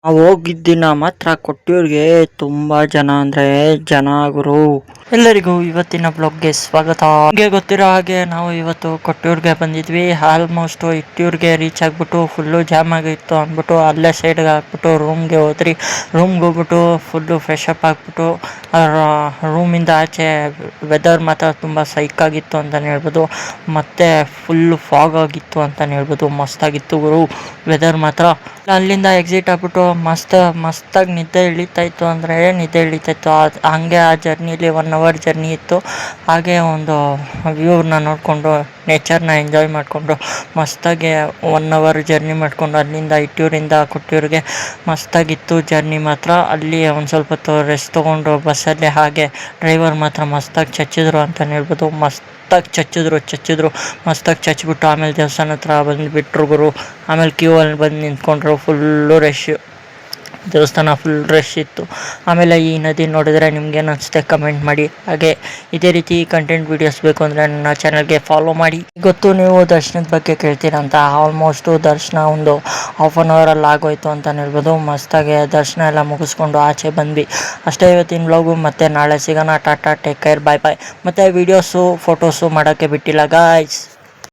ನಾವು ಹೋಗಿದ್ದ ದಿನ ಮಾತ್ರ ಕೊಟ್ಟಿಯೂರ್ಗೆ ತುಂಬಾ ಜನ ಅಂದ್ರೆ ಜನ ಗುರು. ಎಲ್ಲರಿಗೂ ಇವತ್ತಿನ ಬ್ಲಾಗ್ಗೆ ಸ್ವಾಗತ. ನಿಮಗೆ ಗೊತ್ತಿರೋ ಹಾಗೆ ನಾವು ಇವತ್ತು ಕೊಟ್ಟಿಯೂರ್ಗೆ ಬಂದಿದ್ವಿ. ಆಲ್ಮೋಸ್ಟ್ ಇಟ್ಟಿಯೂರ್ಗೆ ರೀಚ್ ಆಗ್ಬಿಟ್ಟು ಫುಲ್ಲು ಜಾಮ್ ಆಗಿತ್ತು ಅಂದ್ಬಿಟ್ಟು ಅಲ್ಲೇ ಸೈಡ್ಗೆ ಹಾಕ್ಬಿಟ್ಟು ರೂಮ್ಗೆ ಹೋದ್ರಿ. ರೂಮ್ಗೆ ಹೋಗ್ಬಿಟ್ಟು ಫುಲ್ಲು ಫ್ರೆಶ್ ಅಪ್ ಆಗ್ಬಿಟ್ಟು ರೂಮಿಂದ ಆಚೆ ವೆದರ್ ಮಾತ್ರ ತುಂಬ ಸೈಕಾಗಿತ್ತು ಅಂತಲೇ ಹೇಳ್ಬೋದು. ಮತ್ತೆ ಫುಲ್ಲು ಫಾಗ್ ಆಗಿತ್ತು ಅಂತಲೇ ಹೇಳ್ಬೋದು. ಮಸ್ತಾಗಿತ್ತು ಗುರು ವೆದರ್ ಮಾತ್ರ. ಅಲ್ಲಿಂದ ಎಕ್ಸಿಟ್ ಆಗ್ಬಿಟ್ಟು ಮಸ್ತಾಗಿ ನಿದ್ದೆ ಇಳಿತಾಯಿತ್ತು ಅಂದರೆ ನಿದ್ದೆ ಇಳಿತಾಯಿತ್ತು. ಹಂಗೆ ಆ ಜರ್ನಿಲಿ 1 hour ಜರ್ನಿ ಇತ್ತು. ಹಾಗೆ ಒಂದು ವ್ಯೂವ್ನ ನೋಡಿಕೊಂಡು ನೇಚರ್ನ ಎಂಜಾಯ್ ಮಾಡಿಕೊಂಡು ಮಸ್ತಾಗಿ 1 hour ಜರ್ನಿ ಮಾಡಿಕೊಂಡು ಅಲ್ಲಿಂದ ಇಟ್ಟಿಯೂರಿಂದ ಕೊಟ್ಟಿಯೂರಿಗೆ ಮಸ್ತಾಗಿತ್ತು ಜರ್ನಿ ಮಾತ್ರ. ಅಲ್ಲಿ ಒಂದು ಸ್ವಲ್ಪ ಹೊತ್ತು ರೆಸ್ಟ್ ತೊಗೊಂಡು ಬಸ್ಸಲ್ಲಿ ಹಾಗೆ ಡ್ರೈವರ್ ಮಾತ್ರ ಮಸ್ತಾಗಿ ಚಚ್ಚಿದ್ರು ಅಂತಲೇ ಹೇಳ್ಬೋದು. ಮಸ್ತಾಗಿ ಚಚ್ಚಿದ್ರು ಮಸ್ತಾಗಿ ಚಚ್ಚಿಬಿಟ್ಟು ಆಮೇಲೆ ದೇವಸ್ಥಾನ ಹತ್ರ ಬಂದು ಬಿಟ್ಟರು ಗುರು. ಆಮೇಲೆ ಕ್ಯೂ ಅಲ್ಲಿ ಬಂದು ನಿಂತ್ಕೊಂಡ್ರು. ಫುಲ್ಲು ರಶ್ ದೇವಸ್ಥಾನ, ಫುಲ್ ರಶ್ ಇತ್ತು. ಆಮೇಲೆ ಈ ನದಿ ನೋಡಿದ್ರೆ ನಿಮ್ಗೇನು ಅನಿಸುತ್ತೆ ಕಮೆಂಟ್ ಮಾಡಿ. ಹಾಗೆ ಇದೇ ರೀತಿ ಕಂಟೆಂಟ್ ವೀಡಿಯೋಸ್ ಬೇಕು ಅಂದರೆ ನನ್ನ ಚಾನಲ್ಗೆ ಫಾಲೋ ಮಾಡಿ. ಗೊತ್ತು ನೀವು ದರ್ಶನದ ಬಗ್ಗೆ ಕೇಳ್ತೀರಂತ. ಆಲ್ಮೋಸ್ಟು ದರ್ಶನ ಒಂದು 1/2 hour ಆಗೋಯ್ತು ಅಂತಲೇ ಹೇಳ್ಬೋದು. ಮಸ್ತಾಗಿ ದರ್ಶನ ಎಲ್ಲ ಮುಗಿಸ್ಕೊಂಡು ಆಚೆ ಬಂದ್ವಿ. ಅಷ್ಟೇ ಇವತ್ತಿನ ವ್ಲಾಗು. ಮತ್ತೆ ನಾಳೆ ಸಿಗೋಣ. ಟಾಟಾ, ಟೇಕ್ ಕೇರ್, ಬಾಯ್ ಬಾಯ್. ಮತ್ತು ವೀಡಿಯೋಸು ಫೋಟೋಸು ಮಾಡೋಕ್ಕೆ ಬಿಟ್ಟಿಲ್ಲ ಗಾಯ್ಸ್.